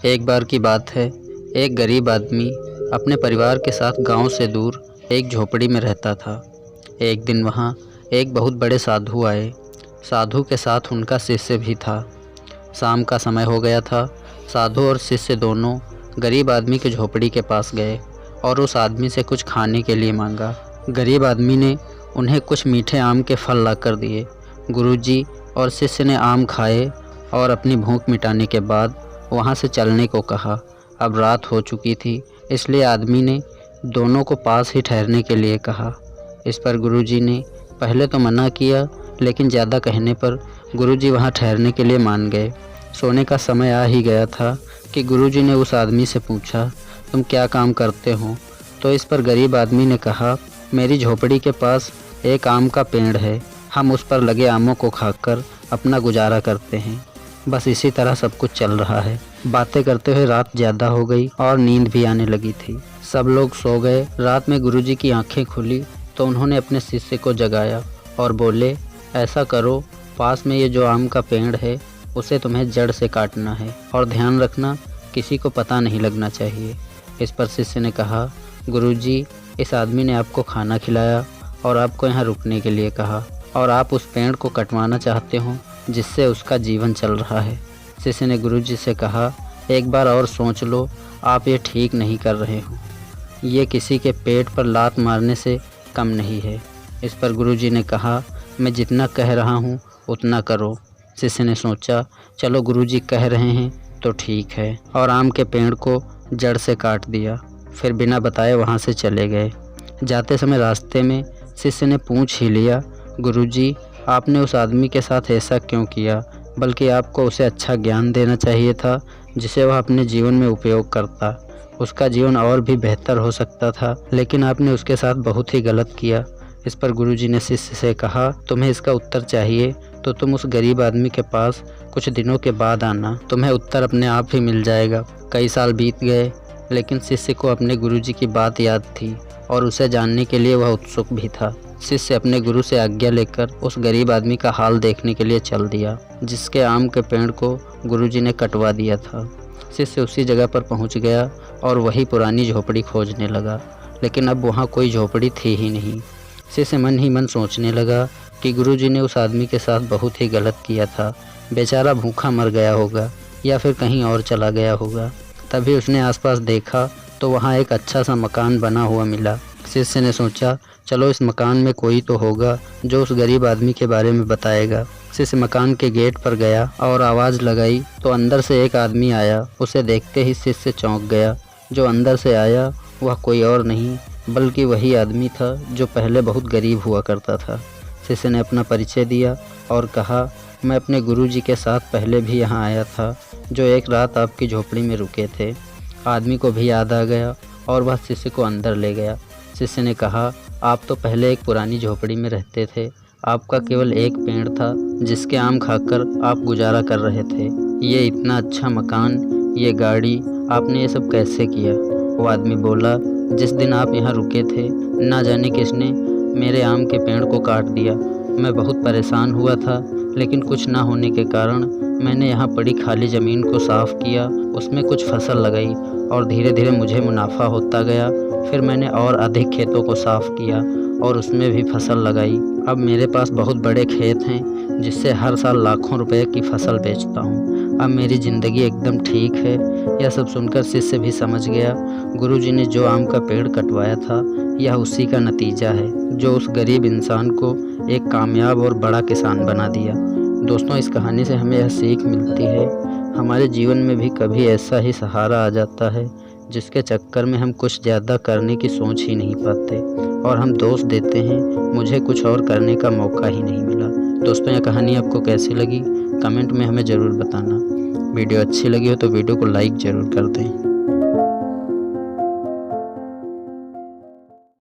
एक बार की बात है, एक गरीब आदमी अपने परिवार के साथ गांव से दूर एक झोपड़ी में रहता था। एक दिन वहां एक बहुत बड़े साधु आए। साधु के साथ उनका शिष्य भी था। शाम का समय हो गया था। साधु और शिष्य दोनों गरीब आदमी के झोपड़ी के पास गए और उस आदमी से कुछ खाने के लिए मांगा। गरीब आदमी ने उन्हें कुछ मीठे आम के फल लाकर दिए। गुरुजी और शिष्य ने आम खाए और अपनी भूख मिटाने के बाद वहाँ से चलने को कहा। अब रात हो चुकी थी, इसलिए आदमी ने दोनों को पास ही ठहरने के लिए कहा। इस पर गुरुजी ने पहले तो मना किया, लेकिन ज़्यादा कहने पर गुरुजी वहाँ ठहरने के लिए मान गए। सोने का समय आ ही गया था कि गुरुजी ने उस आदमी से पूछा, तुम क्या काम करते हो? तो इस पर गरीब आदमी ने कहा, मेरी झोपड़ी के पास एक आम का पेड़ है, हम उस पर लगे आमों को खाकर अपना गुजारा करते हैं। बस इसी तरह सब कुछ चल रहा है। बातें करते हुए रात ज़्यादा हो गई और नींद भी आने लगी थी। सब लोग सो गए। रात में गुरुजी की आंखें खुली तो उन्होंने अपने शिष्य को जगाया और बोले, ऐसा करो, पास में ये जो आम का पेड़ है उसे तुम्हें जड़ से काटना है और ध्यान रखना किसी को पता नहीं लगना चाहिए। इस पर शिष्य ने कहा, गुरुजी, इस आदमी ने आपको खाना खिलाया और आपको यहाँ रुकने के लिए कहा और आप उस पेड़ को कटवाना चाहते हो जिससे उसका जीवन चल रहा है। शिष्य ने गुरुजी से कहा, एक बार और सोच लो, आप ये ठीक नहीं कर रहे हो। ये किसी के पेट पर लात मारने से कम नहीं है। इस पर गुरुजी ने कहा, मैं जितना कह रहा हूँ उतना करो। शिष्य ने सोचा, चलो गुरुजी कह रहे हैं तो ठीक है, और आम के पेड़ को जड़ से काट दिया। फिर बिना बताए वहाँ से चले गए। जाते समय रास्ते में शिष्य ने पूछ ही लिया, गुरुजी, आपने उस आदमी के साथ ऐसा क्यों किया? बल्कि आपको उसे अच्छा ज्ञान देना चाहिए था जिसे वह अपने जीवन में उपयोग करता। उसका जीवन और भी बेहतर हो सकता था, लेकिन आपने उसके साथ बहुत ही गलत किया। इस पर गुरुजी ने शिष्य से कहा, तुम्हें इसका उत्तर चाहिए तो तुम उस गरीब आदमी के पास कुछ दिनों के बाद आना, तुम्हें उत्तर अपने आप ही मिल जाएगा। कई साल बीत गए, लेकिन शिष्य को अपने गुरुजी की बात याद थी और उसे जानने के लिए वह उत्सुक भी था। शिष्य अपने गुरु से आज्ञा लेकर उस गरीब आदमी का हाल देखने के लिए चल दिया जिसके आम के पेड़ को गुरुजी ने कटवा दिया था। शिष्य उसी जगह पर पहुंच गया और वही पुरानी झोपड़ी खोजने लगा, लेकिन अब वहां कोई झोपड़ी थी ही नहीं। शिष्य मन ही मन सोचने लगा कि गुरुजी ने उस आदमी के साथ बहुत ही गलत किया था। बेचारा भूखा मर गया होगा या फिर कहीं और चला गया होगा। तभी उसने आसपास देखा तो वहाँ एक अच्छा सा मकान बना हुआ मिला। शिष्य ने सोचा, चलो इस मकान में कोई तो होगा जो उस गरीब आदमी के बारे में बताएगा। शिष्य मकान के गेट पर गया और आवाज़ लगाई तो अंदर से एक आदमी आया। उसे देखते ही शिष्य चौंक गया। जो अंदर से आया वह कोई और नहीं बल्कि वही आदमी था जो पहले बहुत गरीब हुआ करता था। शिष्य ने अपना परिचय दिया और कहा, मैं अपने गुरुजी के साथ पहले भी यहाँ आया था, जो एक रात आपकी झोपड़ी में रुके थे। आदमी को भी याद आ गया और वह शिष्य को अंदर ले गया। शिष्य ने कहा, आप तो पहले एक पुरानी झोपड़ी में रहते थे। आपका केवल एक पेड़ था जिसके आम खाकर आप गुजारा कर रहे थे। ये इतना अच्छा मकान, ये गाड़ी, आपने ये सब कैसे किया? वो आदमी बोला, जिस दिन आप यहाँ रुके थे ना जाने किसने मेरे आम के पेड़ को काट दिया। मैं बहुत परेशान हुआ था, लेकिन कुछ ना होने के कारण मैंने यहाँ पड़ी खाली ज़मीन को साफ़ किया, उसमें कुछ फसल लगाई और धीरे धीरे मुझे मुनाफा होता गया। फिर मैंने और अधिक खेतों को साफ़ किया और उसमें भी फसल लगाई। अब मेरे पास बहुत बड़े खेत हैं जिससे हर साल लाखों रुपए की फसल बेचता हूँ। अब मेरी ज़िंदगी एकदम ठीक है। यह सब सुनकर शिष्य भी समझ गया गुरुजी ने जो आम का पेड़ कटवाया था यह उसी का नतीजा है जो उस गरीब इंसान को एक कामयाब और बड़ा किसान बना दिया। दोस्तों, इस कहानी से हमें यह सीख मिलती है, हमारे जीवन में भी कभी ऐसा ही सहारा आ जाता है जिसके चक्कर में हम कुछ ज़्यादा करने की सोच ही नहीं पाते और हम दोष देते हैं, मुझे कुछ और करने का मौका ही नहीं मिला। दोस्तों, यह कहानी आपको कैसी लगी कमेंट में हमें ज़रूर बताना। वीडियो अच्छी लगी हो तो वीडियो को लाइक ज़रूर कर दें।